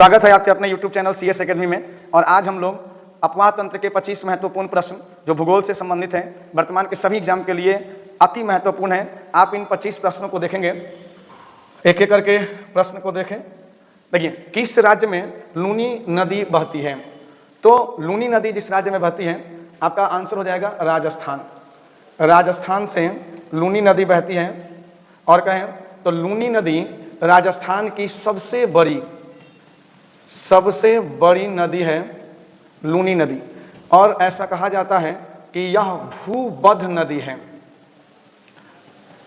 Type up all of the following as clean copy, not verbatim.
स्वागत है आपके अपने YouTube चैनल CS एकेडमी में। और आज हम लोग अपवाह तंत्र के 25 महत्वपूर्ण प्रश्न जो भूगोल से संबंधित हैं, वर्तमान के सभी एग्जाम के लिए अति महत्वपूर्ण है। आप इन 25 प्रश्नों को देखेंगे, एक एक करके प्रश्न को देखें। देखिए, किस राज्य में लूनी नदी बहती है? तो लूनी नदी जिस राज्य में बहती है, आपका आंसर हो जाएगा राजस्थान। राजस्थान से लूनी नदी बहती है। और कहें तो लूनी नदी राजस्थान की सबसे बड़ी नदी है लूनी नदी। और ऐसा कहा जाता है कि यह भूबद्ध नदी है,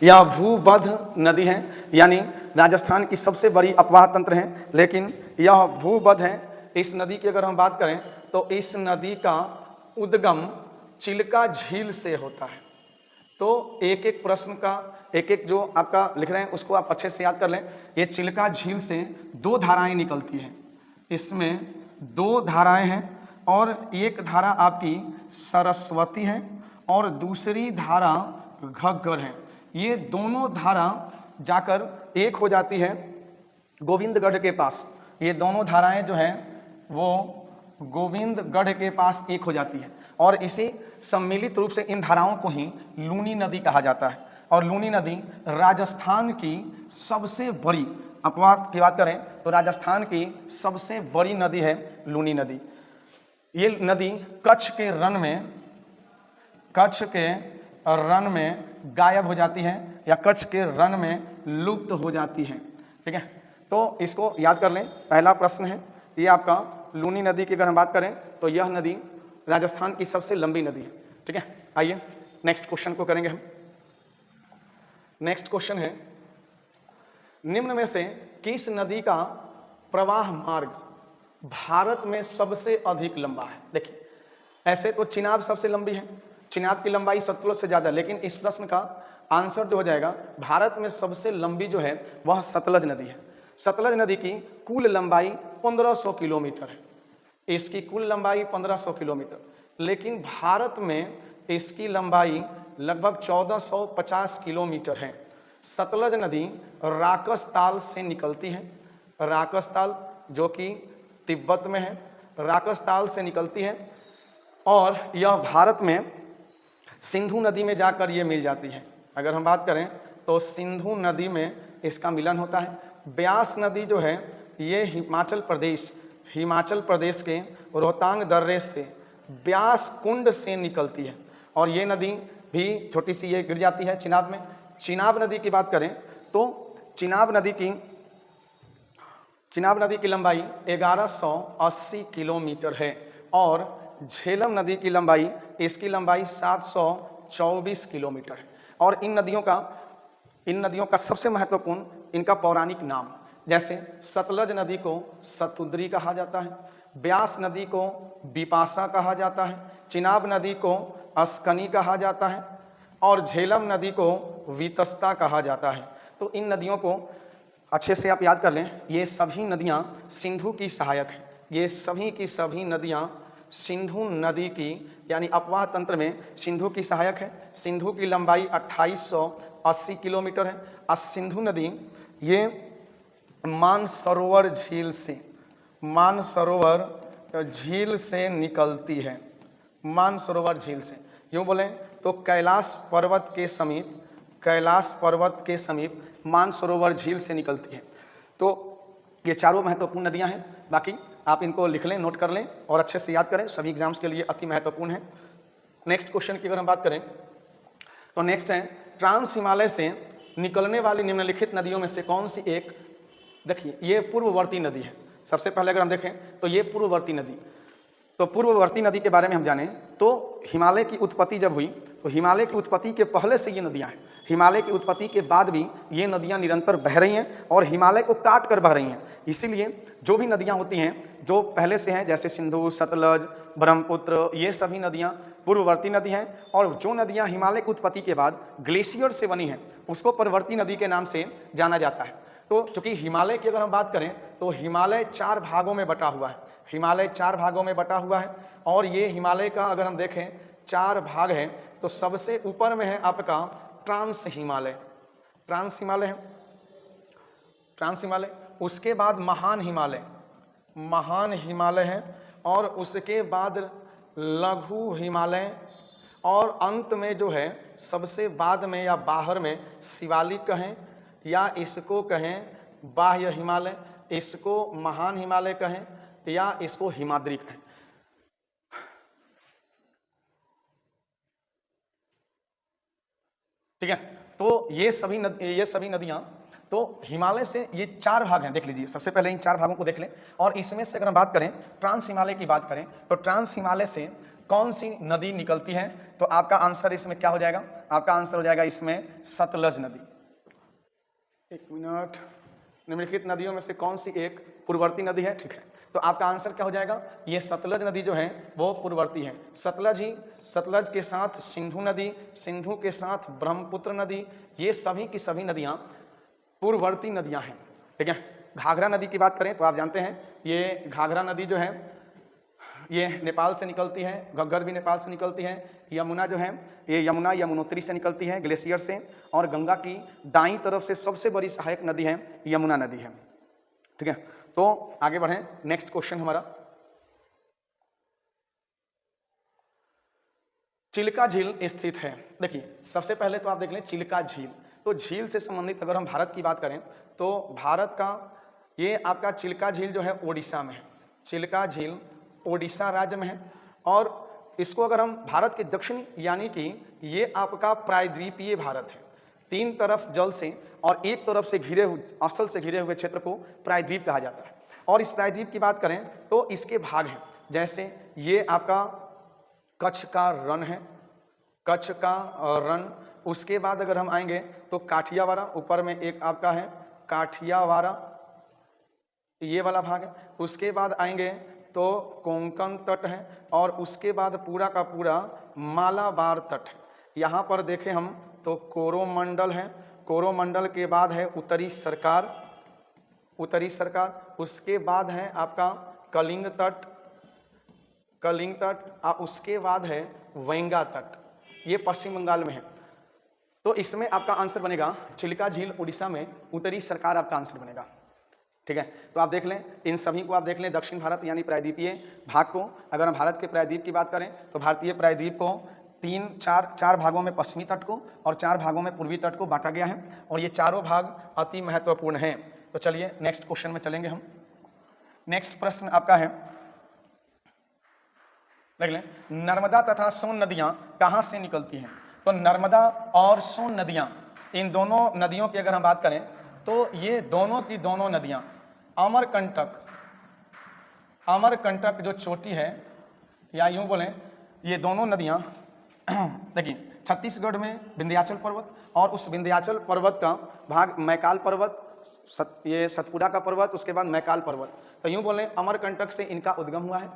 यह भूबद्ध नदी है, यानी राजस्थान की सबसे बड़ी अपवाह तंत्र है, लेकिन यह भूबद्ध है। इस नदी की अगर हम बात करें तो इस नदी का उद्गम चिल्का झील से होता है। तो एक एक प्रश्न का एक एक जो आपका लिख रहे हैं उसको आप अच्छे से याद कर लें। ये चिल्का झील से दो धाराएं निकलती हैं, इसमें दो धाराएं हैं, और एक धारा आपकी सरस्वती है और दूसरी धारा घग्गर है। ये दोनों धारा जाकर एक हो जाती है गोविंदगढ़ के पास। ये दोनों धाराएं जो हैं वो गोविंदगढ़ के पास एक हो जाती है, और इसी सम्मिलित रूप से इन धाराओं को ही लूनी नदी कहा जाता है। और लूनी नदी राजस्थान की सबसे बड़ी, अपवाद की बात करें तो राजस्थान की सबसे बड़ी नदी है लूनी नदी। ये नदी कच्छ के रण में गायब हो जाती है, या कच्छ के रण में लुप्त हो जाती है। ठीक है, तो इसको याद कर लें। पहला प्रश्न है ये आपका, लूनी नदी की अगर हम बात करें तो यह नदी राजस्थान की सबसे लंबी नदी है। ठीक है, आइए नेक्स्ट क्वेश्चन को करेंगे हम। नेक्स्ट क्वेश्चन है, निम्न में से किस नदी का प्रवाह मार्ग भारत में सबसे अधिक लंबा है? देखिए, ऐसे तो चिनाब सबसे लंबी है, चिनाब की लंबाई सतलुज से ज्यादा, लेकिन इस प्रश्न का आंसर जो हो जाएगा, भारत में सबसे लंबी जो है वह सतलज नदी है। सतलज नदी की कुल लंबाई 1500 किलोमीटर है। इसकी कुल लंबाई 1500 किलोमीटर, लेकिन भारत में इसकी लंबाई लगभग 1450 किलोमीटर है। सतलज नदी राकसताल से निकलती है, राकसताल जो कि तिब्बत में है, राकसताल से निकलती है, और यह भारत में सिंधु नदी में जाकर ये मिल जाती है। अगर हम बात करें तो सिंधु नदी में इसका मिलन होता है। ब्यास नदी जो है ये हिमाचल प्रदेश के रोहतांग दर्रे से ब्यास कुंड से निकलती है, और ये नदी भी छोटी सी ये गिर जाती है चिनाब में। चिनाब नदी की बात करें तो चिनाब नदी की लंबाई 1180 किलोमीटर है, और झेलम नदी की लंबाई, इसकी लंबाई 724 किलोमीटर है। और इन नदियों का सबसे महत्वपूर्ण इनका पौराणिक नाम, जैसे सतलज नदी को सतुद्री कहा जाता है, ब्यास नदी को बिपाशा कहा जाता है, चिनाब नदी को अस्कनी कहा जाता है, और झेलम नदी को वितस्ता कहा जाता है। तो इन नदियों को अच्छे से आप याद कर लें। ये सभी नदियां सिंधु की सहायक हैं। ये सभी की सभी नदियां सिंधु नदी की, यानी अपवाह तंत्र में सिंधु की सहायक है। सिंधु की लंबाई 2880 किलोमीटर है। और सिंधु नदी ये मानसरोवर झील से निकलती है। मानसरोवर झील से, यूँ बोलें तो कैलाश पर्वत के समीप मानसरोवर झील से निकलती है। तो ये चारों महत्वपूर्ण नदियां हैं। बाकी आप इनको लिख लें, नोट कर लें और अच्छे से याद करें, सभी एग्जाम्स के लिए अति महत्वपूर्ण है। नेक्स्ट क्वेश्चन की अगर हम बात करें तो नेक्स्ट है, ट्रांस हिमालय से निकलने वाली निम्नलिखित नदियों में से कौन सी एक, देखिए ये पूर्ववर्ती नदी है। सबसे पहले अगर हम देखें तो ये पूर्ववर्ती नदी, तो पूर्ववर्ती नदी के बारे में हम जानें तो हिमालय की उत्पत्ति जब हुई तो हिमालय की उत्पत्ति के पहले से ये नदियां हैं। हिमालय की उत्पत्ति के बाद भी ये नदियां निरंतर बह रही हैं और हिमालय को काट कर बह रही हैं। इसीलिए जो भी नदियां होती हैं जो पहले से हैं, जैसे सिंधु, सतलज, ब्रह्मपुत्र, ये सभी नदियां पूर्ववर्ती नदी हैं। और जो नदियां हिमालय की उत्पत्ति के बाद ग्लेशियर से बनी हैं उसको परवर्ती नदी के नाम से जाना जाता है। तो चूंकि हिमालय की अगर हम बात करें तो हिमालय 4 भागों में बटा हुआ है। हिमालय 4 भागों में बटा हुआ है, और ये हिमालय का अगर हम देखें 4 भाग हैं तो सबसे ऊपर में है आपका ट्रांस हिमालय है, ट्रांस हिमालय। उसके बाद महान हिमालय, महान हिमालय है, और उसके बाद लघु हिमालय, और अंत में जो है सबसे बाद में या बाहर में शिवालिक कहें, या इसको कहें बाह्य हिमालय, इसको महान हिमालय कहें, या इसको हिमाद्री कहें। ठीक है, तो ये सभी नदियां, तो हिमालय से ये 4 भाग हैं, देख लीजिए। सबसे पहले इन 4 भागों को देख लें, और इसमें से अगर हम बात करें ट्रांस हिमालय की बात करें, तो ट्रांस हिमालय से कौन सी नदी निकलती है? तो आपका आंसर इसमें क्या हो जाएगा? आपका आंसर हो जाएगा इसमें सतलज नदी। एक मिनट, निम्नलिखित नदियों में से कौन सी एक पूर्ववर्ती नदी है? ठीक है, तो आपका आंसर क्या हो जाएगा? ये सतलज नदी जो है वो पूर्ववर्ती है। सतलज के साथ सिंधु नदी, सिंधु के साथ ब्रह्मपुत्र नदी, ये सभी की सभी नदियां पूर्ववर्ती नदियां हैं। ठीक है, घाघरा नदी की बात करें तो आप जानते हैं ये घाघरा नदी जो है ये नेपाल से निकलती है, घग्गर भी नेपाल से निकलती है। यमुना जो है ये यमुनोत्री से निकलती है, ग्लेशियर से, और गंगा की दाईं तरफ से सबसे बड़ी सहायक नदी है यमुना नदी है। ठीक है, तो आगे बढ़ें, नेक्स्ट क्वेश्चन हमारा, चिल्का झील स्थित है। देखिए, सबसे पहले तो आप देख लें चिल्का झील, तो झील से संबंधित अगर हम भारत की बात करें तो भारत का ये आपका चिल्का झील जो है ओडिशा में है। चिल्का झील ओडिशा राज्य में है, और इसको अगर हम भारत के दक्षिणी, यानी कि ये आपका प्रायद्वीपीय भारत है, 3 तरफ जल से और एक तरफ से घिरे हुए, स्थल से घिरे हुए क्षेत्र को प्रायद्वीप कहा जाता है। और इस प्रायद्वीप की बात करें तो इसके भाग हैं, जैसे ये आपका कच्छ का रण है, कच्छ का रण। उसके बाद अगर हम आएंगे तो काठियावाड़ा, ऊपर में एक आपका है काठियावाड़ा, ये वाला भाग है। उसके बाद आएंगे तो कोंकण तट है, और उसके बाद पूरा का पूरा मालाबार तट है। यहाँ पर देखें हम तो कोरोमंडल है, कोरोमंडल के बाद है उत्तरी सरकार, उसके बाद है आपका कलिंग तट, और उसके बाद है वेंगा तट, ये पश्चिम बंगाल में है। तो इसमें आपका आंसर बनेगा चिल्का झील उड़ीसा में, उत्तरी सरकार आपका आंसर बनेगा। ठीक है, तो आप देख लें, इन सभी को आप देख लें, दक्षिण भारत यानी प्रायद्वीपीय भाग को। अगर हम भारत के प्रायद्वीप की बात करें तो भारतीय प्रायद्वीप को 4 भागों में पश्चिमी तट को और 4 भागों में पूर्वी तट को बांटा गया है, और ये चारों भाग अति महत्वपूर्ण हैं। तो चलिए नेक्स्ट क्वेश्चन में चलेंगे हम। नेक्स्ट प्रश्न आपका है, देख लें, नर्मदा तथा सोन नदियां कहां से निकलती हैं? तो नर्मदा और सोन नदियां, इन दोनों नदियों की अगर हम बात करें तो ये दोनों की दोनों नदियां अमरकंटक जो चोटी है, या यूं बोलें ये दोनों नदियां देखिए छत्तीसगढ़ में विंध्याचल पर्वत, और उस विंध्याचल पर्वत का भाग मैकाल पर्वत, ये सतपुड़ा का पर्वत, उसके बाद मैकाल पर्वत। तो यूं बोलें अमरकंटक से इनका उद्गम हुआ है।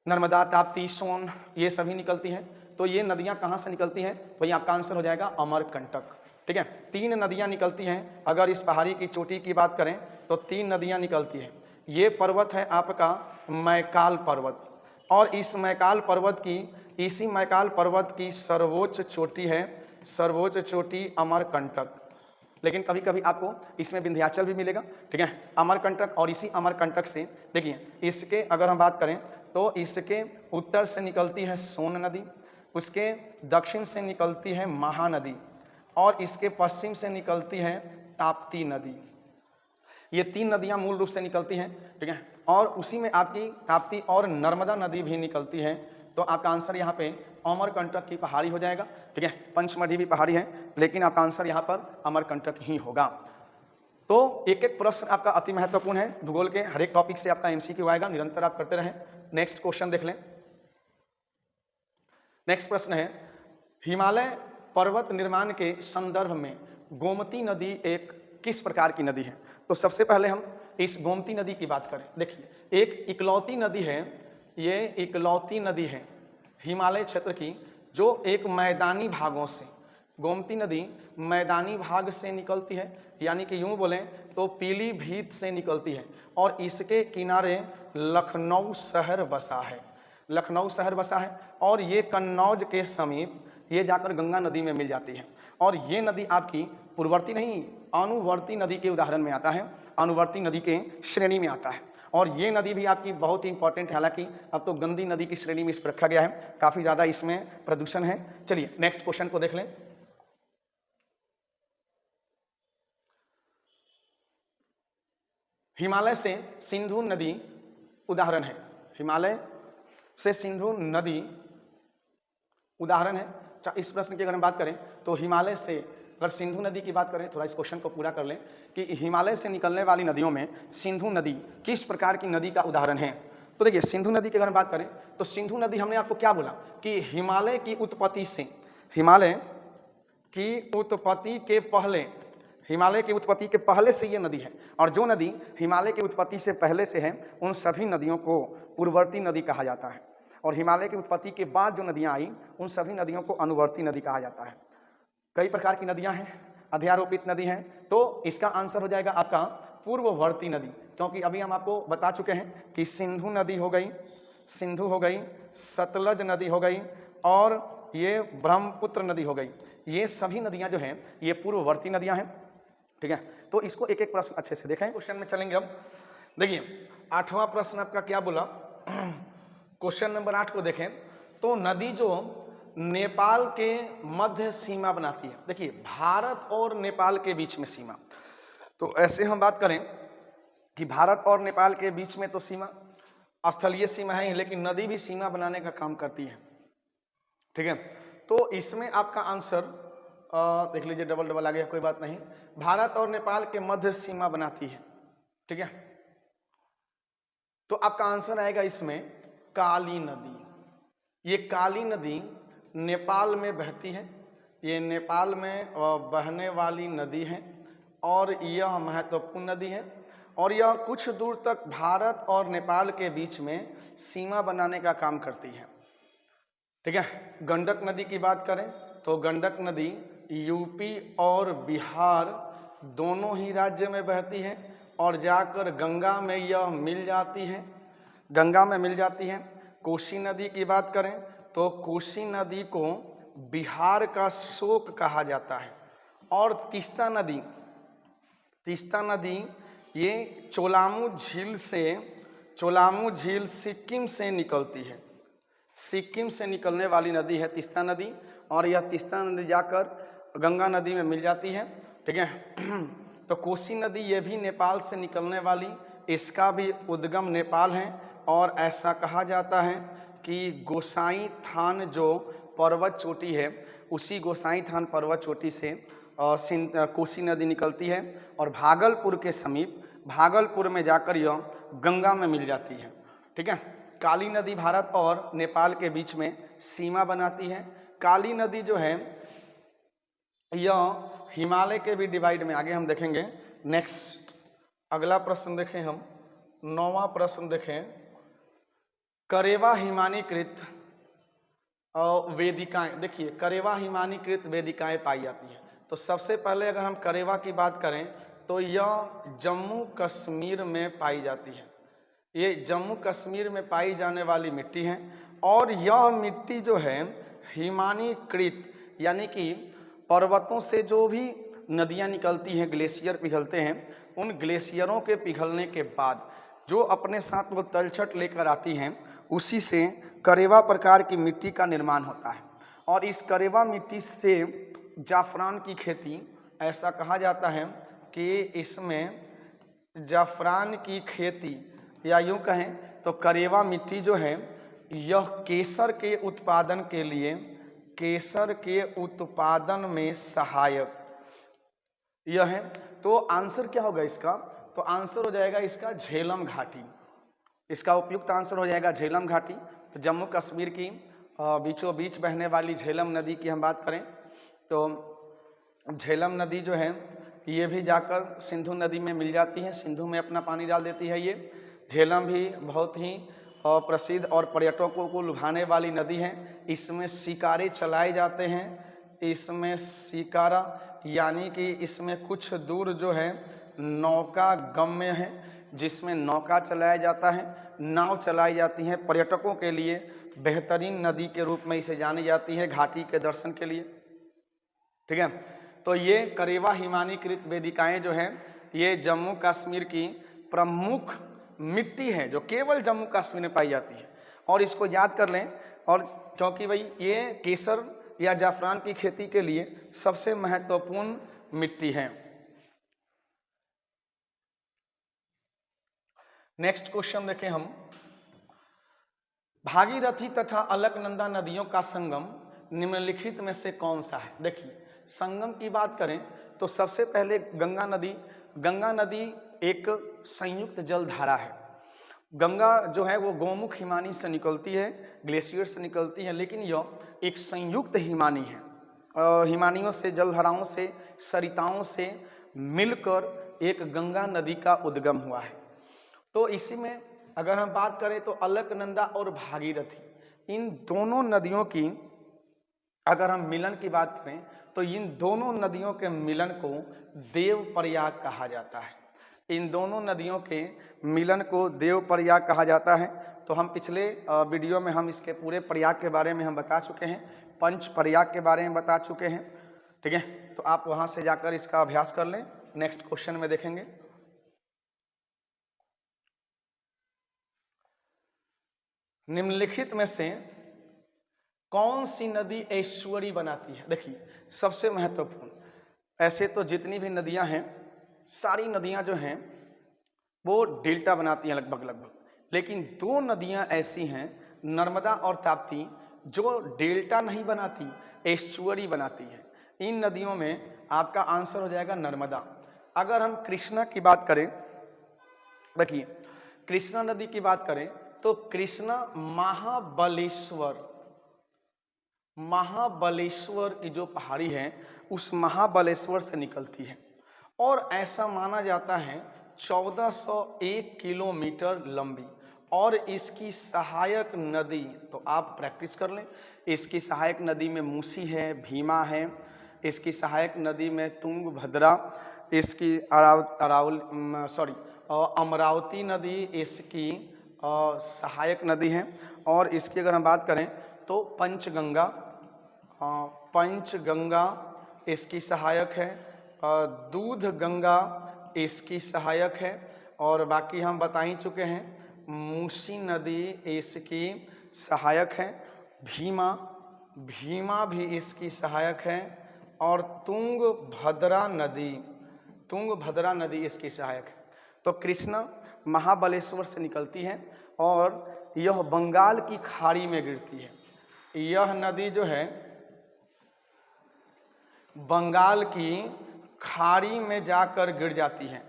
नर्मदा, ताप्ती, सोन ये सभी निकलती हैं। तो ये नदियां कहाँ से निकलती हैं? वही आपका आंसर हो जाएगा अमरकंटक। ठीक है, 3 नदियां निकलती हैं। अगर इस पहाड़ी की चोटी की बात करें तो 3 नदियां निकलती हैं। ये पर्वत है आपका मैकाल पर्वत, और इसी मैकाल पर्वत की सर्वोच्च चोटी अमरकंटक। लेकिन कभी कभी आपको इसमें विंध्याचल भी मिलेगा। ठीक है, अमरकंटक, और इसी अमरकंटक से देखिए इसके अगर हम बात करें तो इसके उत्तर से निकलती है सोन नदी, उसके दक्षिण से निकलती है महानदी, और इसके पश्चिम से निकलती है ताप्ती नदी। ये 3 नदियां मूल रूप से निकलती हैं। ठीक है, और उसी में आपकी ताप्ती और नर्मदा नदी भी निकलती है। तो आपका आंसर यहाँ पे अमरकंटक की पहाड़ी हो जाएगा। ठीक है, पंचमढ़ी भी पहाड़ी है, लेकिन आपका आंसर यहाँ पर अमरकंटक ही होगा। तो एक एक प्रश्न आपका अति महत्वपूर्ण है। भूगोल के हर एक टॉपिक से आपका MCQ आएगा, निरंतर आप करते रहें। नेक्स्ट क्वेश्चन देख लें। नेक्स्ट प्रश्न है, हिमालय पर्वत निर्माण के संदर्भ में गोमती नदी एक किस प्रकार की नदी है? तो सबसे पहले हम इस गोमती नदी की बात करें। देखिए, एक इकलौती नदी है, ये इकलौती नदी है हिमालय क्षेत्र की, जो एक मैदानी भागों से, गोमती नदी मैदानी भाग से निकलती है, यानी कि यूं बोलें तो पीलीभीत से निकलती है, और इसके किनारे लखनऊ शहर बसा है। और ये कन्नौज के समीप ये जाकर गंगा नदी में मिल जाती है। और ये नदी आपकी पूर्ववर्ती नहीं, अनुवर्ती नदी के उदाहरण में आता है, अनुवर्ती नदी के श्रेणी में आता है। और ये नदी भी आपकी बहुत ही इंपॉर्टेंट है, हालांकि अब तो गंदी नदी की श्रेणी में इसको रखा गया है, काफी ज्यादा इसमें प्रदूषण है। चलिए नेक्स्ट क्वेश्चन को देख लें। हिमालय से सिंधु नदी उदाहरण है, हिमालय से सिंधु नदी उदाहरण है। इस प्रश्न की अगर हम बात करें तो हिमालय से अगर सिंधु नदी की बात करें, थोड़ा इस क्वेश्चन को पूरा कर लें कि हिमालय से निकलने वाली नदियों में सिंधु नदी किस प्रकार की नदी का उदाहरण है। तो देखिए सिंधु नदी की अगर हम बात करें तो सिंधु नदी, हमने आपको क्या बोला कि हिमालय की उत्पत्ति से, हिमालय की उत्पत्ति के पहले, हिमालय की उत्पत्ति के पहले से ये नदी है, और जो नदी हिमालय की उत्पत्ति से पहले से है उन सभी नदियों को पूर्ववर्ती नदी कहा जाता है, और हिमालय की उत्पत्ति के बाद जो नदियां आई उन सभी नदियों को अनुवर्ती नदी कहा जाता है। कई प्रकार की नदियां हैं, अध्यारोपित नदी हैं, तो इसका आंसर हो जाएगा आपका पूर्ववर्ती नदी, क्योंकि अभी हम आपको बता चुके हैं कि सिंधु नदी हो गई, सिंधु हो गई, सतलज नदी हो गई और ये ब्रह्मपुत्र नदी हो गई। ये सभी नदियां जो हैं ये पूर्ववर्ती नदियां हैं, ठीक है। तो इसको एक एक प्रश्न अच्छे से देखें, क्वेश्चन में चलेंगे। अब देखिए 8वां प्रश्न आपका क्या बोला, क्वेश्चन नंबर 8 को देखें तो नदी जो नेपाल के मध्य सीमा बनाती है, देखिए भारत और नेपाल के बीच में सीमा, तो ऐसे हम बात करें कि भारत और नेपाल के बीच में तो सीमा स्थलीय सीमा है, लेकिन नदी भी सीमा बनाने का काम करती है, ठीक है। तो इसमें आपका आंसर देख लीजिए, डबल डबल आ गया, कोई बात नहीं, भारत और नेपाल के मध्य सीमा बनाती है, ठीक है। तो आपका आंसर आएगा इसमें काली नदी। ये काली नदी नेपाल में बहती है, ये नेपाल में बहने वाली नदी है और यह महत्वपूर्ण नदी है, और यह कुछ दूर तक भारत और नेपाल के बीच में सीमा बनाने का काम करती है, ठीक है। गंडक नदी की बात करें तो गंडक नदी यूपी और बिहार दोनों ही राज्य में बहती है और जाकर गंगा में यह मिल जाती है, गंगा में मिल जाती है। कोसी नदी की बात करें तो कोसी नदी को बिहार का शोक कहा जाता है, और तीस्ता नदी, तीस्ता नदी ये चोलामू झील सिक्किम से निकलती है, सिक्किम से निकलने वाली नदी है तीस्ता नदी, और यह तीस्ता नदी जाकर गंगा नदी में मिल जाती है, ठीक है। तो कोसी नदी ये भी नेपाल से निकलने वाली, इसका भी उद्गम नेपाल है, और ऐसा कहा जाता है कि गोसाई थान जो पर्वत चोटी है उसी गोसाई थान पर्वत चोटी से कोसी नदी निकलती है, और भागलपुर के समीप, भागलपुर में जाकर यह गंगा में मिल जाती है, ठीक है। काली नदी भारत और नेपाल के बीच में सीमा बनाती है। काली नदी जो है यह हिमालय के भी डिवाइड में, आगे हम देखेंगे। नेक्स्ट अगला प्रश्न देखें हम, 9वां प्रश्न देखें, करेवा हिमानीकृत वेदिकाएं, देखिए करेवा हिमानीकृत वेदिकाएं पाई जाती हैं। तो सबसे पहले अगर हम करेवा की बात करें तो यह जम्मू कश्मीर में पाई जाती है, ये जम्मू कश्मीर में पाई जाने वाली मिट्टी है, और यह मिट्टी जो है हिमानीकृत, यानी कि पर्वतों से जो भी नदियां निकलती हैं, ग्लेशियर पिघलते हैं, उन ग्लेशियरों के पिघलने के बाद जो अपने साथ वो तलछट लेकर आती हैं, उसी से करेवा प्रकार की मिट्टी का निर्माण होता है। और इस करेवा मिट्टी से जाफरान की खेती, ऐसा कहा जाता है कि इसमें जाफरान की खेती, या यूँ कहें तो करेवा मिट्टी जो है यह केसर के उत्पादन के लिए, केसर के उत्पादन में सहायक यह है। तो आंसर क्या होगा इसका, तो आंसर हो जाएगा इसका झेलम घाटी, इसका उपयुक्त आंसर हो जाएगा झेलम घाटी। तो जम्मू कश्मीर की बीचों बीच बहने वाली झेलम नदी की हम बात करें तो झेलम नदी जो है ये भी जाकर सिंधु नदी में मिल जाती है, सिंधु में अपना पानी डाल देती है। ये झेलम भी बहुत ही प्रसिद्ध और पर्यटकों को लुभाने वाली नदी है। इसमें शिकारे चलाए जाते हैं, इसमें शिकारा यानी कि इसमें कुछ दूर जो है नौका गम्य है, जिसमें नौका चलाया जाता है, नाव चलाई जाती हैं। पर्यटकों के लिए बेहतरीन नदी के रूप में इसे जानी जाती है घाटी के दर्शन के लिए, ठीक है। तो ये करेवा हिमानीकृत वेदिकाएं जो हैं ये जम्मू कश्मीर की प्रमुख मिट्टी है जो केवल जम्मू कश्मीर में पाई जाती है, और इसको याद कर लें। और क्योंकि भाई ये केसर या जाफरान की खेती के लिए सबसे महत्वपूर्ण मिट्टी है। नेक्स्ट क्वेश्चन देखें हम, भागीरथी तथा अलकनंदा नदियों का संगम निम्नलिखित में से कौन सा है। देखिए, संगम की बात करें तो सबसे पहले गंगा नदी एक संयुक्त जल धारा है। गंगा जो है वो गौमुख हिमानी से निकलती है, ग्लेशियर से निकलती है, लेकिन यह एक संयुक्त हिमानी है। हिमानियों से, जलधाराओं से, सरिताओं से मिलकर एक गंगा नदी का उद्गम हुआ है। तो इसी में अगर हम बात करें तो अलकनंदा और भागीरथी, इन दोनों नदियों की अगर हम मिलन की बात करें तो इन दोनों नदियों के मिलन को देवप्रयाग कहा जाता है। इन दोनों नदियों के मिलन को देवप्रयाग कहा जाता है। तो हम पिछले वीडियो में हम इसके पूरे प्रयाग के बारे में हम बता चुके हैं, पंच प्रयाग के बारे में बता चुके हैं, ठीक है। तो आप वहां से जाकर इसका अभ्यास कर लें। नेक्स्ट क्वेश्चन में देखेंगे, निम्नलिखित में से कौन सी नदी एस्चुअरी बनाती है। देखिए, सबसे महत्वपूर्ण, ऐसे तो जितनी भी नदियां हैं, सारी नदियां जो हैं वो डेल्टा बनाती हैं लगभग, लेकिन दो नदियां ऐसी हैं, नर्मदा और ताप्ती, जो डेल्टा नहीं बनाती, एस्चुअरी बनाती है। इन नदियों में आपका आंसर हो जाएगा नर्मदा। अगर हम कृष्णा की बात करें, देखिए कृष्णा नदी की बात करें तो कृष्णा महाबलेश्वर की जो पहाड़ी है उस महाबलेश्वर से निकलती है, और ऐसा माना जाता है 1401 किलोमीटर लंबी। और इसकी सहायक नदी, तो आप प्रैक्टिस कर लें, इसकी सहायक नदी में मूसी है, भीमा है, इसकी सहायक नदी में तुंगभद्रा, इसकी अमरावती नदी इसकी सहायक नदी है। और इसकी अगर हम बात करें तो पंचगंगा इसकी सहायक है, दूध गंगा इसकी सहायक है, और बाकी हम बता ही चुके हैं, मूसी नदी इसकी सहायक है, भीमा भी इसकी सहायक है, और तुंगभद्रा नदी इसकी सहायक है। तो कृष्णा महाबलेश्वर से निकलती है और यह बंगाल की खाड़ी में गिरती है। यह नदी जो है बंगाल की खाड़ी में जाकर गिर जाती है।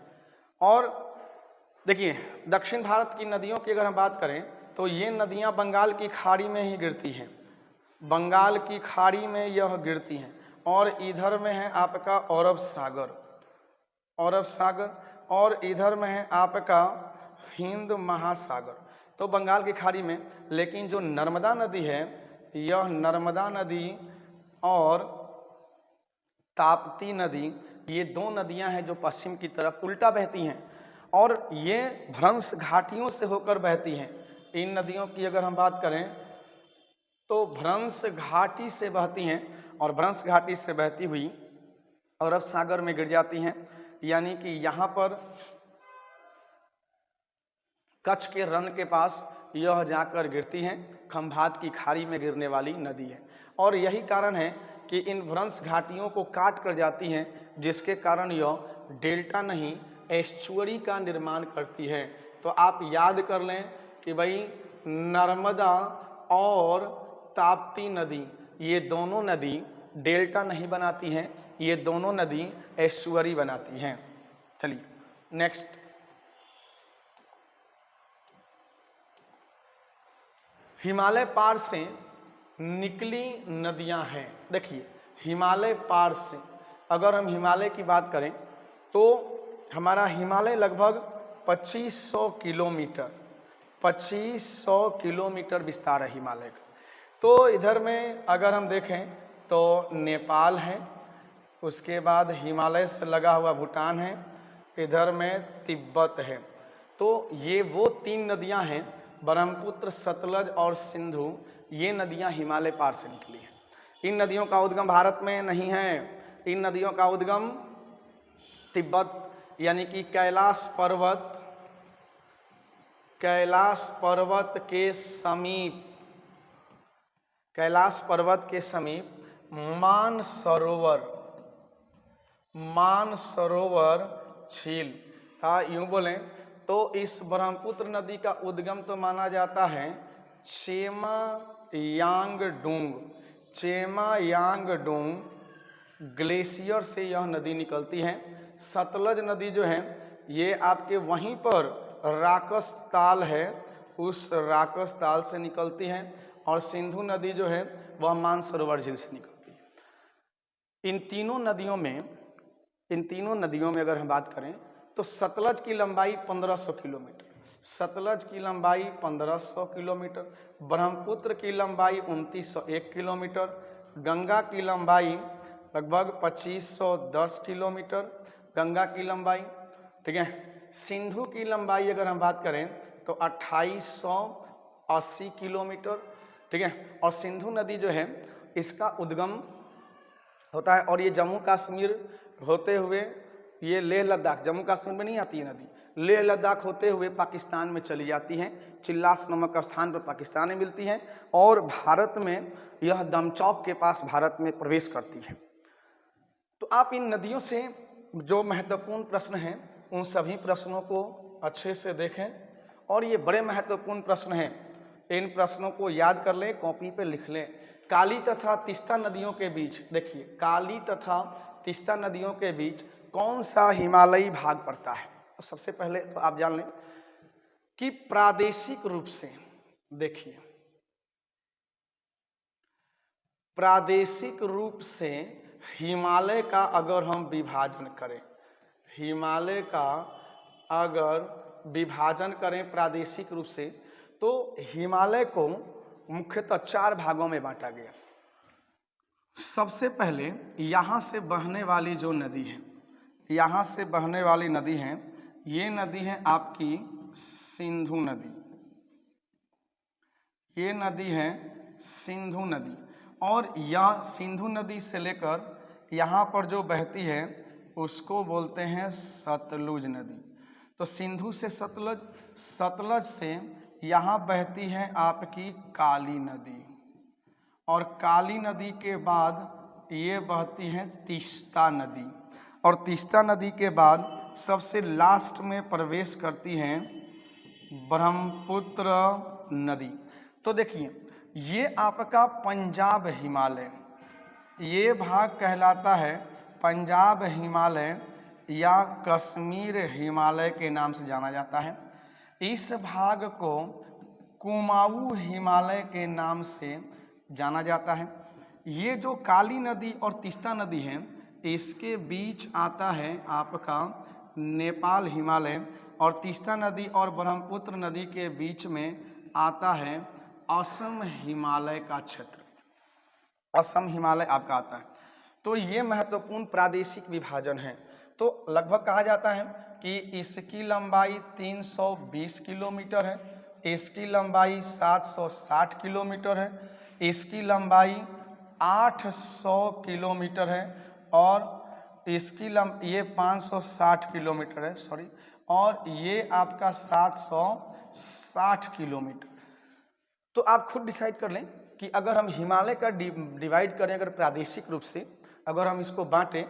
और देखिए, दक्षिण भारत की नदियों की अगर हम बात करें तो ये नदियां बंगाल की खाड़ी में ही गिरती हैं, बंगाल की खाड़ी में यह गिरती हैं। और इधर में है आपका अरब सागर, और इधर में है आपका हिंद महासागर, तो बंगाल की खाड़ी में। लेकिन जो नर्मदा नदी है, यह नर्मदा नदी और ताप्ती नदी, ये दो नदियां हैं जो पश्चिम की तरफ उल्टा बहती हैं, और ये भ्रंश घाटियों से होकर बहती हैं। इन नदियों की अगर हम बात करें तो भ्रंश घाटी से बहती हैं, और भ्रंश घाटी से बहती हुई अरब सागर में गिर जाती हैं। यानी कि यहाँ पर कच्छ के रण के पास यह जाकर गिरती हैं, खंभात की खाड़ी में गिरने वाली नदी है। और यही कारण है कि इन भ्रंश घाटियों को काट कर जाती हैं, जिसके कारण यह डेल्टा नहीं एस्चुअरी का निर्माण करती है। तो आप याद कर लें कि भाई नर्मदा और ताप्ती नदी, ये दोनों नदी डेल्टा नहीं बनाती हैं, ये दोनों नदी एस्चुअरी बनाती हैं। चलिए नेक्स्ट, हिमालय पार से निकली नदियां हैं। देखिए, हिमालय पार से अगर हम हिमालय की बात करें तो हमारा हिमालय लगभग 2500 किलोमीटर विस्तार है हिमालय का। तो इधर में अगर हम देखें तो नेपाल है, उसके बाद हिमालय से लगा हुआ भूटान है, इधर में तिब्बत है। तो ये वो तीन नदियां हैं, ब्रह्मपुत्र, सतलज और सिंधु, ये नदियां हिमालय पार से निकली हैं। इन नदियों का उद्गम भारत में नहीं है, इन नदियों का उद्गम तिब्बत यानी कि कैलाश पर्वत कैलाश पर्वत के समीप, कैलाश पर्वत के समीप मानसरोवर, मानसरोवर झील। हाँ, यूं बोलें तो इस ब्रह्मपुत्र नदी का उद्गम तो माना जाता है चेमायांगडुंग, चेमायांगडुंग ग्लेशियर से यह नदी निकलती है। सतलज नदी जो है ये आपके वहीं पर राकस ताल है, उस राकस ताल से निकलती है। और सिंधु नदी जो है वह मानसरोवर झील से निकलती है। इन तीनों नदियों में अगर हम बात करें तो सतलज की लंबाई 1500 किलोमीटर, सतलज की लंबाई 1500 किलोमीटर, ब्रह्मपुत्र की लंबाई 2901 किलोमीटर, गंगा की लंबाई लगभग 2510 किलोमीटर, गंगा की लंबाई, ठीक है। सिंधु की लंबाई अगर हम बात करें तो 2880 किलोमीटर, ठीक है। और सिंधु नदी जो है इसका उद्गम होता है और ये जम्मू कश्मीर होते हुए ये लेह लद्दाख, जम्मू कश्मीर में नहीं आती है नदी, लेह लद्दाख होते हुए पाकिस्तान में चली जाती हैं। चिल्लास नामक स्थान पर पाकिस्तान में मिलती हैं और भारत में यह दमचौक के पास भारत में प्रवेश करती है। तो आप इन नदियों से जो महत्वपूर्ण प्रश्न हैं उन सभी प्रश्नों को अच्छे से देखें और ये बड़े महत्वपूर्ण प्रश्न हैं, इन प्रश्नों को याद कर लें, कॉपी पे लिख लें। काली तथा तीस्ता नदियों के बीच, देखिए काली तथा तीस्ता नदियों के बीच कौन सा हिमालयी भाग पड़ता है? तो सबसे पहले तो आप जान लें कि प्रादेशिक रूप से, देखिए प्रादेशिक रूप से हिमालय का अगर हम विभाजन करें, हिमालय का अगर विभाजन करें प्रादेशिक रूप से तो हिमालय को मुख्यतः 4 भागों में बांटा गया। सबसे पहले यहाँ से बहने वाली जो नदी है, यहाँ से बहने वाली नदी है, ये नदी है आपकी सिंधु नदी, ये नदी है सिंधु नदी। और यह सिंधु नदी से लेकर यहाँ पर जो बहती है उसको बोलते हैं सतलुज नदी। तो सिंधु से सतलज, सतलज से यहाँ बहती है आपकी काली नदी और काली नदी के बाद ये बहती है तीस्ता नदी और तीस्ता नदी के बाद सबसे लास्ट में प्रवेश करती हैं ब्रह्मपुत्र नदी। तो देखिए ये आपका पंजाब हिमालय, ये भाग कहलाता है पंजाब हिमालय या कश्मीर हिमालय के नाम से जाना जाता है। इस भाग को कुमाऊं हिमालय के नाम से जाना जाता है। ये जो काली नदी और तीस्ता नदी है इसके बीच आता है आपका नेपाल हिमालय और तीस्ता नदी और ब्रह्मपुत्र नदी के बीच में आता है असम हिमालय का क्षेत्र, असम हिमालय आपका आता है। तो ये महत्वपूर्ण प्रादेशिक विभाजन है। तो लगभग कहा जाता है कि इसकी लंबाई 320 किलोमीटर है, इसकी लंबाई 760 किलोमीटर है, इसकी लंबाई 800 किलोमीटर है और इसकी ये 560 किलोमीटर है, सॉरी, और ये आपका 760 किलोमीटर। तो आप खुद डिसाइड कर लें कि अगर हम हिमालय का डिवाइड करें, अगर प्रादेशिक रूप से अगर हम इसको बांटें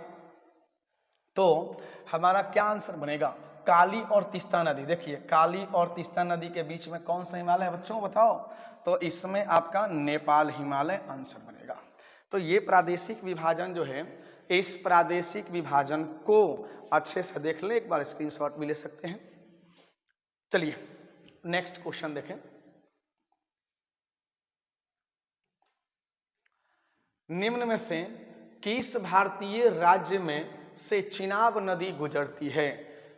तो हमारा क्या आंसर बनेगा? काली और तीस्ता नदी। देखिए काली और तीस्ता नदी के बीच में कौन सा हिमालय है बच्चों, बताओ? तो इसमें आपका नेपाल हिमालय आंसर बनेगा। तो ये प्रादेशिक विभाजन जो है, इस प्रादेशिक विभाजन को अच्छे से देख लें, एक बार स्क्रीनशॉट भी ले सकते हैं। चलिए नेक्स्ट क्वेश्चन देखें। निम्न में से किस भारतीय राज्य में से चिनाब नदी गुजरती है?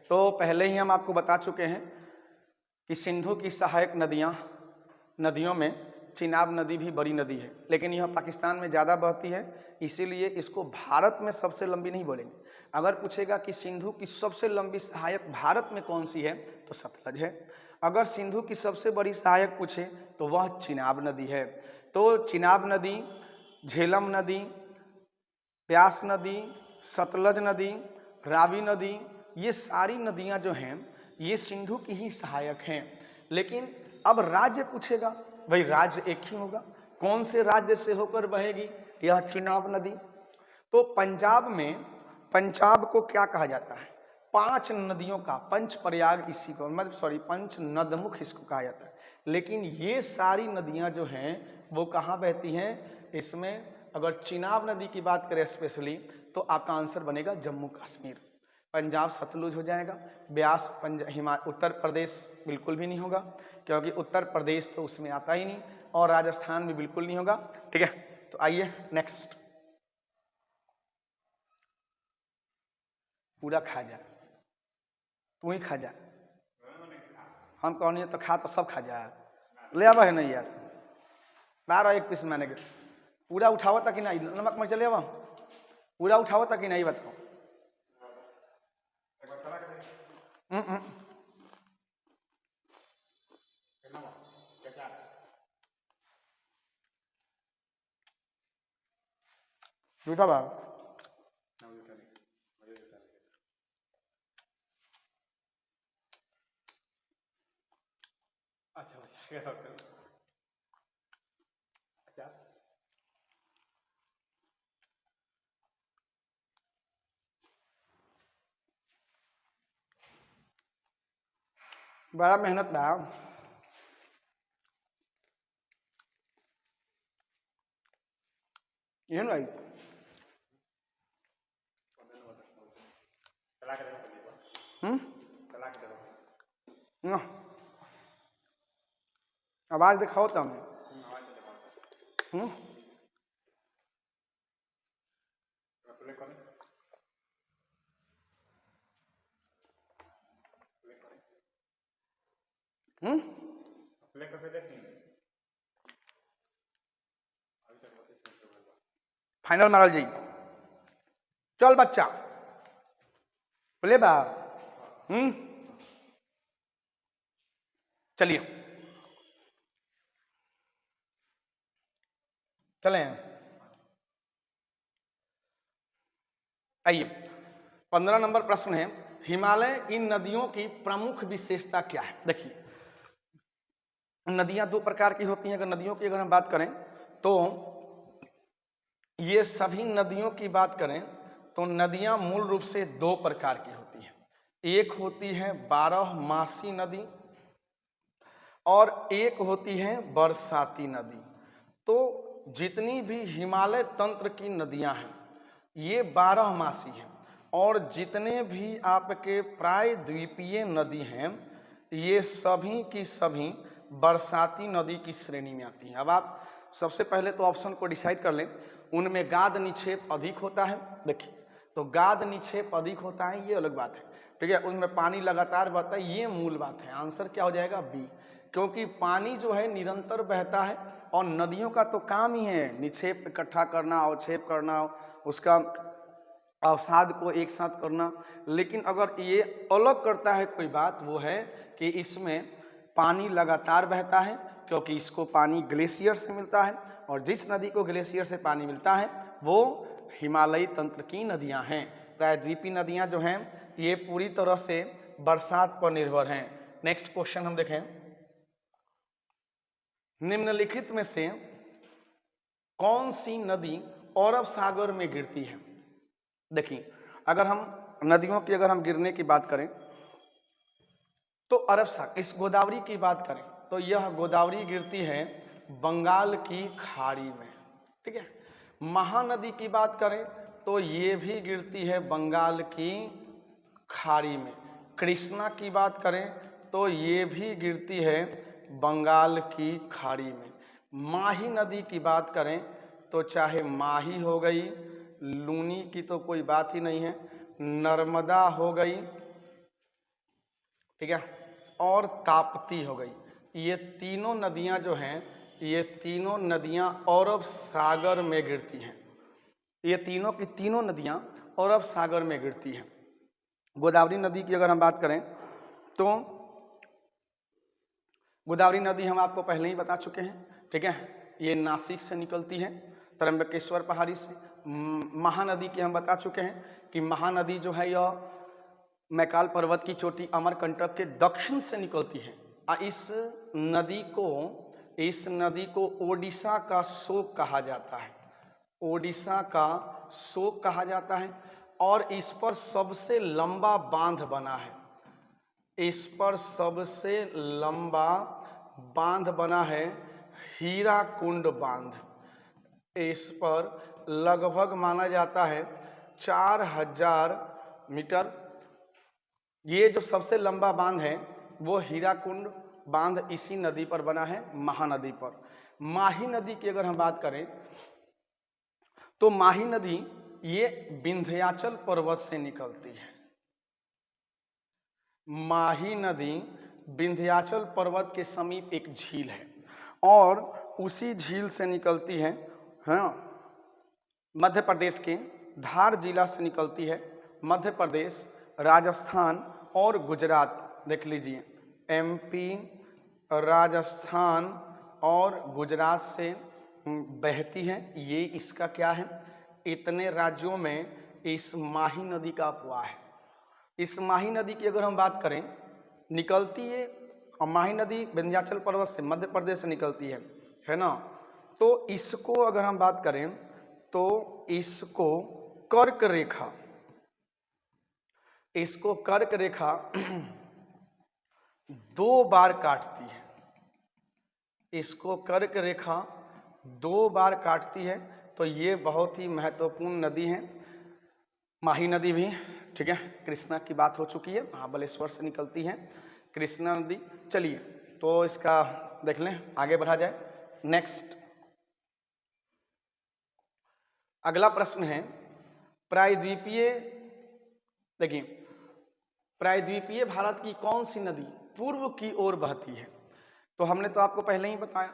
तो पहले ही हम आपको बता चुके हैं कि सिंधु की सहायक नदियों में चिनाब नदी भी बड़ी नदी है, लेकिन यह पाकिस्तान में ज़्यादा बहती है, इसीलिए इसको भारत में सबसे लंबी नहीं बोलेंगे। अगर पूछेगा कि सिंधु की सबसे लंबी सहायक भारत में कौन सी है तो सतलज है। अगर सिंधु की सबसे बड़ी सहायक पूछे तो वह चिनाब नदी है। तो चिनाब नदी, झेलम नदी, ब्यास नदी, सतलज नदी, रावी नदी, ये सारी नदियां जो हैं ये सिंधु की ही सहायक हैं। लेकिन अब राज्य पूछेगा, भाई राज्य एक ही होगा, कौन से राज्य से होकर बहेगी यह चिनाब नदी? तो पंजाब में, पंजाब को क्या कहा जाता है? 5 नदियों का पंच प्रयाग इसी को, मतलब सॉरी पंच नदमुख इसको कहा जाता है। लेकिन ये सारी नदियां जो हैं वो कहाँ बहती हैं? इसमें अगर चिनाब नदी की बात करें स्पेशली तो आपका आंसर बनेगा जम्मू कश्मीर। पंजाब सतलुज हो जाएगा, ब्यास उत्तर प्रदेश बिल्कुल भी नहीं होगा, क्योंकि उत्तर प्रदेश तो उसमें आता ही नहीं, और राजस्थान भी बिल्कुल नहीं होगा। ठीक है, तो आइए नेक्स्ट। पूरा खा जा, तू ही खा जा, हम कौन है तो खा, तो सब खा जा, ले आवा है नहीं यार, 12 एक पीस मैंने के पूरा उठावा तक ही नहीं, नमक मर चले आवा, पूरा उठावा तक ही नहीं बताओ। झूठा बा बड़ा मेहनत बा। ये नहीं ना, आवाज दिखाओ तो हमें। फाइनल मारल जी, चल बच्चा बोले बा। चलिए चलें, आइए 15 नंबर प्रश्न है, हिमालय इन नदियों की प्रमुख विशेषता क्या है? देखिए नदियां 2 प्रकार की होती हैं। अगर नदियों की अगर हम बात करें तो ये सभी नदियों की बात करें तो नदियां मूल रूप से 2 प्रकार की होती हैं। एक होती है 12मासी नदी और एक होती है बरसाती नदी। तो जितनी भी हिमालय तंत्र की नदियां हैं ये 12मासी हैं, और जितने भी आपके प्राय द्वीपीय नदी हैं ये सभी की सभी बरसाती नदी की श्रेणी में आती हैं। अब आप सबसे पहले तो ऑप्शन को डिसाइड कर लें, उनमें गाद निक्षेप अधिक होता है। देखिए तो गाद निक्षेप अधिक होता है ये अलग बात है, ठीक है, उनमें पानी लगातार बहता है, ये मूल बात है। आंसर क्या हो जाएगा? बी, क्योंकि पानी जो है निरंतर बहता है और नदियों का तो काम ही है निक्षेप इकट्ठा करना, अवक्षेप करना, उसका अवसाद को एक साथ करना। लेकिन अगर ये अलग करता है कोई बात, वो है कि इसमें पानी लगातार बहता है, क्योंकि इसको पानी ग्लेशियर से मिलता है, और जिस नदी को ग्लेशियर से पानी मिलता है वो हिमालयी तंत्र की नदियां हैं। प्रायद्वीपीय नदियां जो हैं ये पूरी तरह से बरसात पर निर्भर हैं। नेक्स्ट क्वेश्चन हम देखें, निम्नलिखित में से कौन सी नदी अरब सागर में गिरती है? देखिए अगर हम नदियों की अगर हम गिरने की बात करें तो अरब सागर, इस गोदावरी की बात करें तो यह गोदावरी गिरती है बंगाल की खाड़ी में, ठीक है। महानदी की बात करें तो ये भी गिरती है बंगाल की खाड़ी में। कृष्णा की बात करें तो ये भी गिरती है बंगाल की खाड़ी में। माही नदी की बात करें तो चाहे माही हो गई, लूनी की तो कोई बात ही नहीं है, नर्मदा हो गई, ठीक है, और ताप्ती हो गई। ये तीनों नदियां जो हैं ये तीनों नदियां अरब सागर में गिरती हैं। ये तीनों की तीनों नदियां अरब सागर में गिरती हैं। गोदावरी नदी की अगर हम बात करें तो गोदावरी नदी हम आपको पहले ही बता चुके हैं, ठीक है, ये नासिक से निकलती है, त्र्यंबकेश्वर पहाड़ी से। महानदी की हम बता चुके हैं कि महानदी जो है यह मैकाल पर्वत की चोटी अमरकंटक के दक्षिण से निकलती है, इस नदी को ओडिशा का शोक कहा जाता है, ओडिशा का शोक कहा जाता है। और इस पर सबसे लंबा बांध बना है, इस पर सबसे लंबा बांध बना है हीराकुंड बांध। इस पर लगभग माना जाता है 4000 मीटर। ये जो सबसे लंबा बांध है वो हीराकुंड बांध इसी नदी पर बना है, महानदी पर। माही नदी की अगर हम बात करें तो माही नदी ये विंध्याचल पर्वत से निकलती है। माही नदी विंध्याचल पर्वत के समीप एक झील है और उसी झील से निकलती है, हाँ, मध्य प्रदेश के धार जिला से निकलती है। मध्य प्रदेश, राजस्थान और गुजरात, देख लीजिए, एमपी, राजस्थान और गुजरात से बहती है। ये इसका क्या है, इतने राज्यों में इस माही नदी का अपवाह है। इस माही नदी की अगर हम बात करें, निकलती है, और माही नदी विंध्याचल पर्वत से मध्य प्रदेश से निकलती है ना। तो इसको अगर हम बात करें तो इसको कर्क रेखा, इसको कर्क रेखा 2 बार काटती है, इसको कर्क रेखा 2 बार काटती है। तो ये बहुत ही महत्वपूर्ण नदी है माही नदी भी, ठीक है। कृष्णा की बात हो चुकी है, महाबलेश्वर से निकलती है कृष्णा नदी। चलिए तो इसका देख लें, आगे बढ़ा जाए। नेक्स्ट अगला प्रश्न है, प्रायद्वीपीय, देखिए, प्रायद्वीपीय भारत की कौन सी नदी पूर्व की ओर बहती है? तो हमने तो आपको पहले ही बताया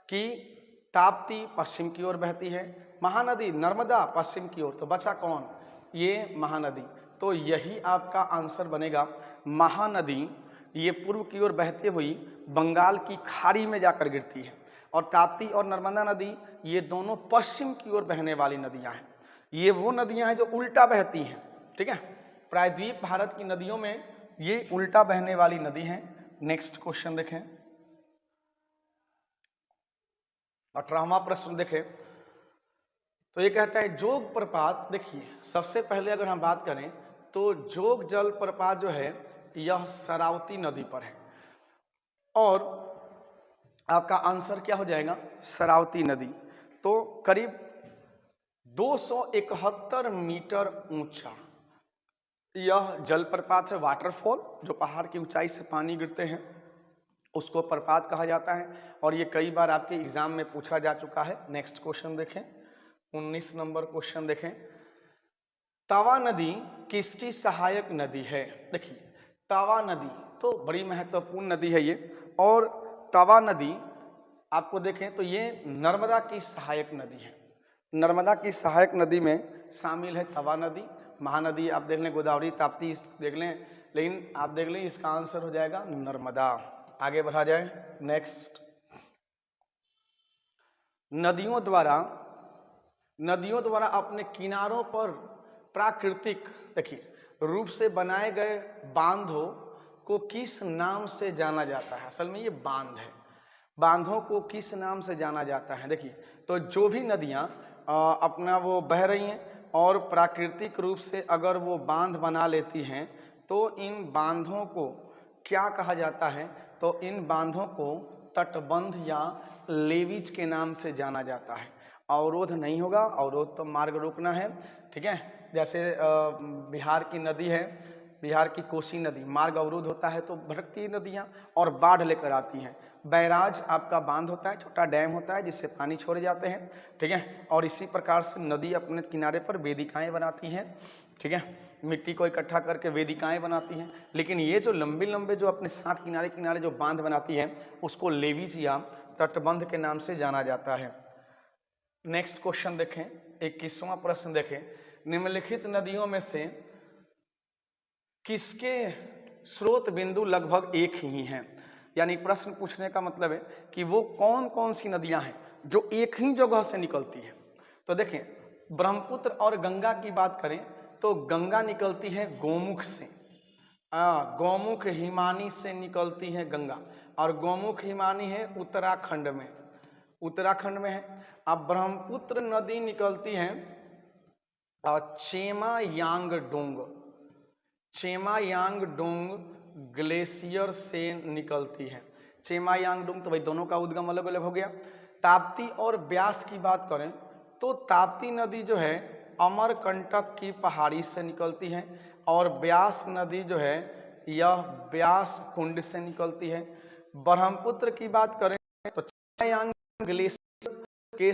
कि ताप्ती पश्चिम की ओर बहती है, महानदी नर्मदा पश्चिम की ओर। तो बचा कौन? ये महानदी। तो यही आपका आंसर बनेगा, महानदी ये पूर्व की ओर बहते हुई बंगाल की खाड़ी में जाकर गिरती है, और ताप्ती और नर्मदा नदी ये दोनों पश्चिम की ओर बहने वाली नदियां हैं। ये वो नदियां हैं जो उल्टा बहती हैं, ठीक है। प्रायद्वीप भारत की नदियों में ये उल्टा बहने वाली नदी है। नेक्स्ट क्वेश्चन देखें, 18वां प्रश्न देखें। तो ये कहता है जोग प्रपात, देखिए सबसे पहले अगर हम बात करें तो जोग जल प्रपात जो है यह शरावती नदी पर है, और आपका आंसर क्या हो जाएगा? शरावती नदी। तो करीब 271 मीटर ऊंचा यह जलप्रपात है, वाटरफॉल, जो पहाड़ की ऊंचाई से पानी गिरते हैं उसको प्रपात कहा जाता है, और ये कई बार आपके एग्जाम में पूछा जा चुका है। नेक्स्ट क्वेश्चन देखें, 19 नंबर क्वेश्चन देखें। तवा नदी किसकी सहायक नदी है? देखिए तवा नदी तो बड़ी महत्वपूर्ण नदी है ये, और तवा नदी आपको देखें तो ये नर्मदा की सहायक नदी है। नर्मदा की सहायक नदी में शामिल है तवा नदी। महानदी आप देख लें, गोदावरी, ताप्ती देख लें, लेकिन आप देख लें इसका आंसर हो जाएगा नर्मदा। आगे बढ़ा जाए। नेक्स्ट, नदियों द्वारा अपने किनारों पर प्राकृतिक, देखिए, रूप से बनाए गए बांधों को किस नाम से जाना जाता है? असल में ये बांध है, बांधों को किस नाम से जाना जाता है? देखिए, तो जो भी नदियाँ अपना वो बह रही हैं और प्राकृतिक रूप से अगर वो बांध बना लेती हैं तो इन बांधों को क्या कहा जाता है? तो इन बांधों को तटबंध या लेवीज के नाम से जाना जाता है। अवरोध नहीं होगा, अवरोध तो मार्ग रोकना है, ठीक है। जैसे बिहार की नदी है, बिहार की कोसी नदी, मार्ग अवरोध होता है तो भटकती नदियाँ और बाढ़ लेकर आती हैं। बैराज आपका बांध होता है, छोटा डैम होता है जिससे पानी छोड़े जाते हैं, ठीक है। और इसी प्रकार से नदी अपने किनारे पर वेदिकाएं बनाती हैं, ठीक है, मिट्टी को इकट्ठा करके वेदिकाएं बनाती हैं। लेकिन ये जो लंबे लंबे जो अपने साथ किनारे किनारे जो बांध बनाती है उसको लेवीज या तटबंध के नाम से जाना जाता है। नेक्स्ट क्वेश्चन देखें, 21वां प्रश्न देखें। निम्नलिखित नदियों में से किसके स्रोत बिंदु लगभग एक ही हैं? यानी प्रश्न पूछने का मतलब है कि वो कौन कौन सी नदियां हैं जो एक ही जगह से निकलती है। तो देखें, ब्रह्मपुत्र और गंगा की बात करें तो गंगा निकलती है गोमुख से, गौमुख हिमानी से निकलती है गंगा। और गौमुख हिमानी है उत्तराखंड में, उत्तराखंड में है। अब ब्रह्मपुत्र नदी निकलती है Chema Yangdong, Chema Yangdong glacier से निकलती है। चेमा यांगडोंग, तो भाई दोनों का उद्गम अलग अलग हो गया। ताप्ती और ब्यास की बात करें तो ताप्ती नदी जो है अमरकंटक की पहाड़ी से निकलती है और ब्यास नदी जो है यह ब्यास कुंड से निकलती है। ब्रह्मपुत्र की बात करें तो चेमा ग्लेशियर के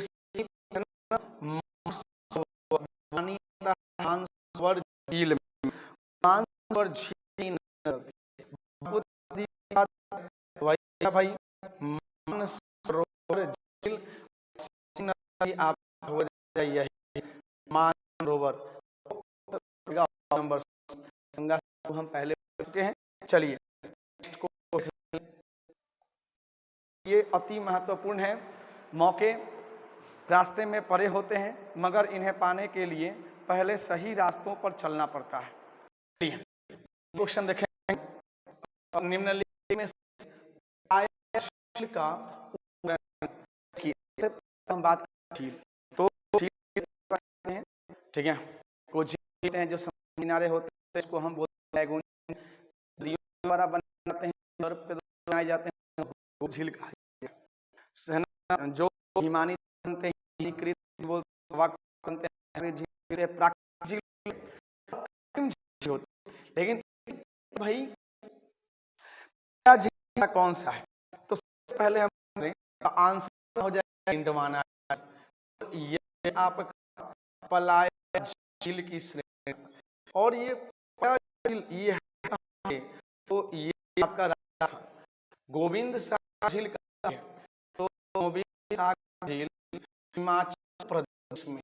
मानसरोवर झील में, मानसरोवर झील भाई मानसरोवर झील आप हो जाइए मानसरोवर नंबर गंगा हम पहले चुके हैं। चलिए ये अति महत्वपूर्ण है। मौके रास्ते में पड़े होते हैं मगर इन्हें पाने के लिए पहले सही रास्तों पर चलना पड़ता है। क्वेश्चन देखें निम्नलिखित में का हम बात झील, तो ठीक है, कुछ झील हैं जो किनारे होते हैं इसको हम बोलते हैं द्वारा बनाते हैं और बनाए जाते हैं वो झील का जो हिमानी बनते हैं लेकिन भाई झील कौन सा है, तो सबसे पहले हम आंसर हो जाएगा इंडवाना। ये आपका पलाया झील की श्रेणी और ये झील ये है तो ये आपका गोविंद सागर झील का है, तो गोविंद सागर झील हिमाचल प्रदेश में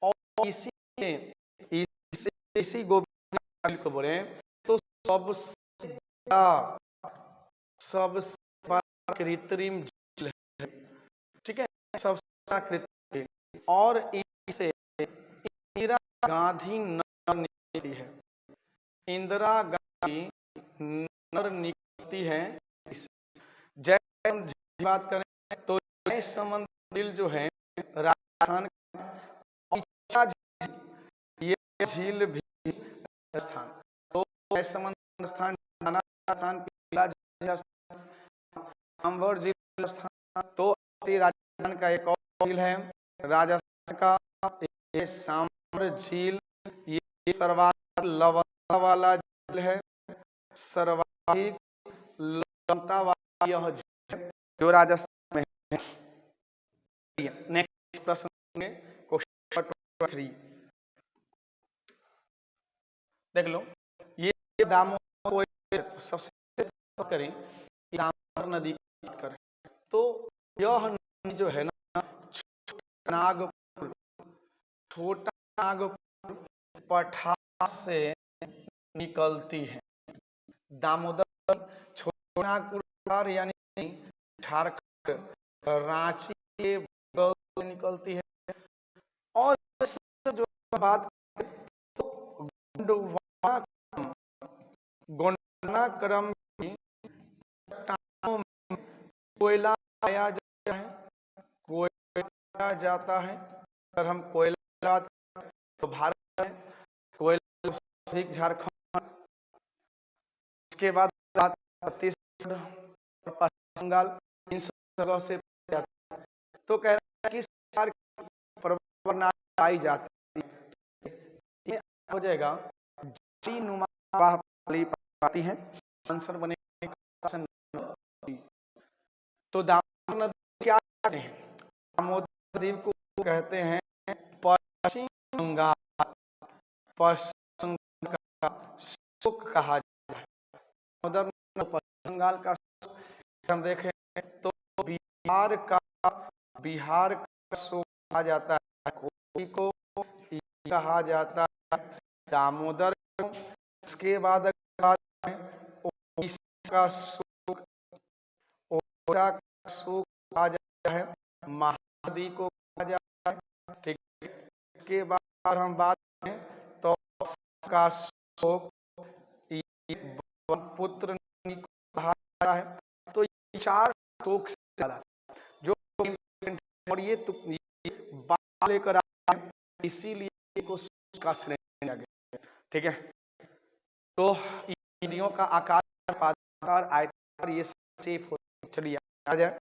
और इसी गोविंद झील को बोले तो सबसे बड़ा कृत्रिम झील है, ठीक है, सबसे कृत्रिम। और इसे इंदिरा गांधी नहर निकलती है, इंदिरा गांधी नहर निकलती है। जय की बात करें तो जय समंदर झील जो है राजस्थान, ये झील भी राजस्थान, तो जय समंदर स्थान राजस्थान सांभर झील राजस्थान, तो राजस्थान का एक और झील है राजस्थान का ये सांभर झील, ये सर्वाधिक लवणता वाला झील है, सर्वाधिक लवणता वाला यह झील जो राजस्थान में है। नेक्स्ट प्रश्न में क्वेश्चन 3 देख लो, ये दामोदर सबसे करें दामोदर नदी की बात करें तो यह नदी जो है ना छोटा नागपुर पठार से निकलती है। दामोदर छोटा नागपुर यानी झारखंड रांची के बगल से निकलती है। और जो बात तो गोंडवाना क्रम में कोयला पाया जाता है, कोयला पाया जाता है। अगर हम कोयला तो भारत में कोयला झारखंड, इसके बाद छत्तीसगढ़ और पश्चिम बंगाल, इन जगह से तो कह रहा है कि पाई जाती है, हो जाएगा पाती है, आंसर बनेगा। तो दामोदर नदी क्या कहते हैं, दामोदर नदी को कहते हैं पश्चिम बंगाल, पश्चिम का शुक कहा जाता है। दामोदर पश्चिम बंगाल का हम देखें तो बिहार का शुक कहा जाता है, कोसी को कहा जाता है दामोदर। इसके बाद उड़ीसा का शुक कहा जाता है, महानदी को कहा जाता है, ठीक है। इसके बाद हम बात करें तो का शुक ब्रह्मपुत्र नदी को कहा जाता है। तो चार स्ट्रोक से ज्यादा, जो और ये बार लेकर आए हैं, इसीलिए को का श्रेणी दिया गया है। ठीक है, तो नदियों का आकार, पादाकार, आयताकार, ये शेप हो। चलिए आ जाए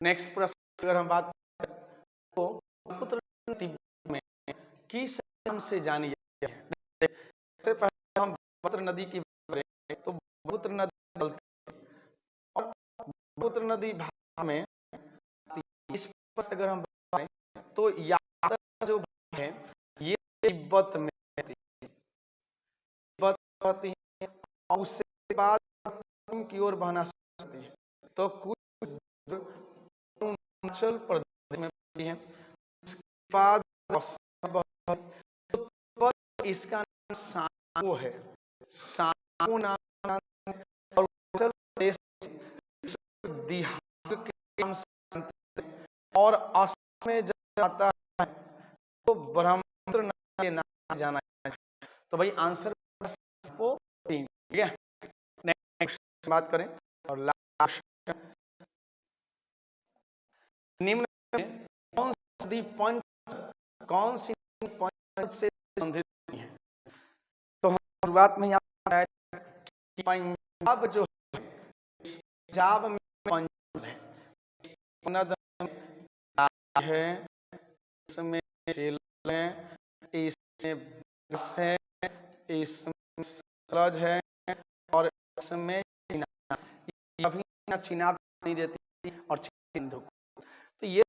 नेक्स्ट प्रश्न। अगर हम बात करें तो ब्रह्मपुत्र तिब्बत में किस नाम से जानी जाती है? सबसे पहले हम ब्रह्मपुत्र नदी की बात करें तो ब्रह्मपुत्र नदी और ब्रह्मपुत्र नदी भारत में, इस पर से अगर हम बात करें तो यात्रा जो है ये तिब्बत में होती है और उससे बाद की ओर बहना शुरू होती है। तो कुछ अरुणाचल प्रदेश में होती है, उसके बाद इसका नाम सांगो है, सांगो नाम, और अरुणाचल प्रदेश दिहाग के नाम से, और असम में जब आता है तो ब्रह्मपुत्र नदी के नाम से जाना जाता है। तो भाई आंसर को तीन। ठीक है, नेक्स्ट बात करें और लास्ट, निम्न में कौन सी पॉइंट से संबंधित नहीं है? तो हम शुरुआत में यहाँ कि पंजाब जो है, पंजाब में पंजाब है, इसमें इसमें इसमें सतलज है, और इसमें चिनाब नहीं देती और सिंधु। तो ये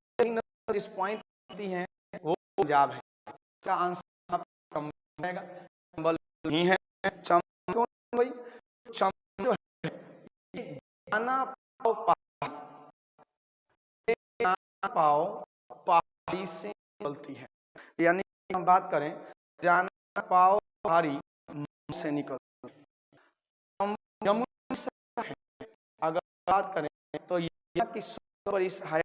इस पॉइंट होती है वो पंजाब है। क्या आंसर जाएगा? चंबल नहीं है। चंबल भाई, चंबल जो है दाना पाओ पहाड़ी से निकलती है, यानी हम बात करें जाना पाओ पहाड़ी से निकलती है। जमुना से अगर बात करें तो यह की बड़ी सहायक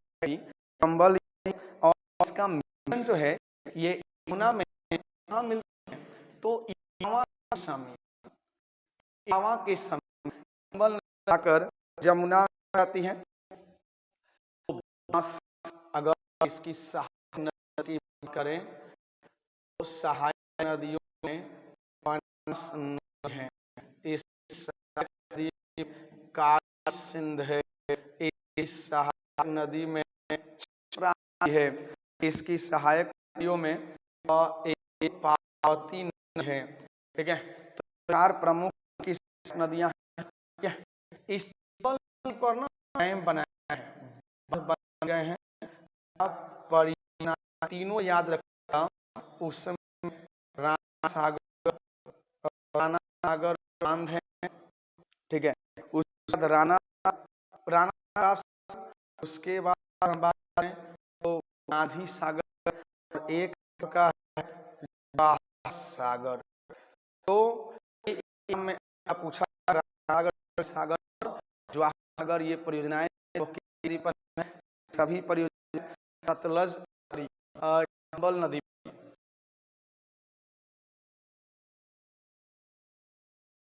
चंबल, और इसका मिलन जो है ये यमुना में कहाँ मिलता है? तो इटावा के समय चंबल जाकर जमुना में आती है। तो अगर इसकी सहायक नदी करें तो सहायक नदियों में पांच नदी हैं। इस सहायक नदी काली सिंध है, इस सहायक नदी में है, इसकी सहायक नदियों में एक पार्वती नदी है। ठीक है, तो चार प्रमुख की नदियां हैं। ठीक है, इस पर ना डैम बनाया है, बन गए हैं। तीनों याद रखना, उस समय राणा सागर बांध है। ठीक है, उसके बाद राणा, उसके बाद हम बात करें तो गांधी सागर, और एक का जवाहर सागर। तो में पूछा सागर जवाहर सागर ये परियोजनाएं पर सभी परियोजना सतलज चंबल नदी